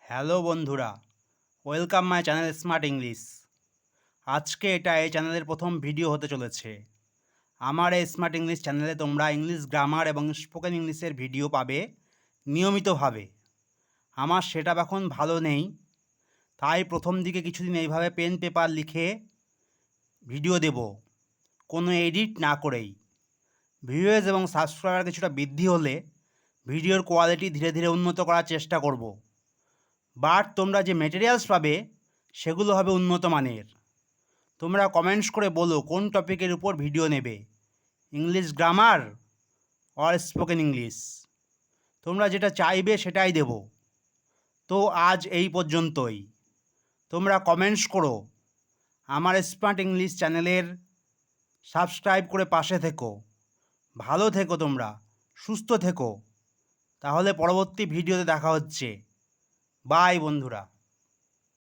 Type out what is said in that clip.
Hello বন্ধুরা, welcome my channel smart English. আজকে এটা এই চ্যানেলের প্রথম ভিডিও হতে চলেছে। আমার এই স্মার্ট ইংলিশ চ্যানেলে তোমরা ইংলিশ গ্রামার এবং স্পোকেন ইংলিশের ভিডিও পাবে নিয়মিতভাবে। আমার সেটআপ এখন ভালো নেই, তাই প্রথম দিকে কিছুদিন এইভাবে পেন পেপার লিখে ভিডিও দেব, কোনো এডিট না করেই। ভিউয়ার্স এবং সাবস্ক্রাইবার কিছুটা বৃদ্ধি হলে ভিডিওর কোয়ালিটি ধীরে ধীরে উন্নত করার চেষ্টা করব। বাট তোমরা যে মেটেরিয়ালস পাবে সেগুলো হবে উন্নত মানের। তোমরা কমেন্টস করে বলো কোন টপিকের উপর ভিডিও নেবে, English grammar or spoken English. তোমরা যেটা চাইবে সেটাই দেব। তো আজ এই পর্যন্তই। তোমরা কমেন্টস করো, আমার স্মার্ট ইংলিশ চ্যানেলের সাবস্ক্রাইব করে পাশে থেকো। ভালো থেকো, তোমরা সুস্থ থেকো। তাহলে পরবর্তী ভিডিওতে দেখা হচ্ছে। বাই বন্ধুরা।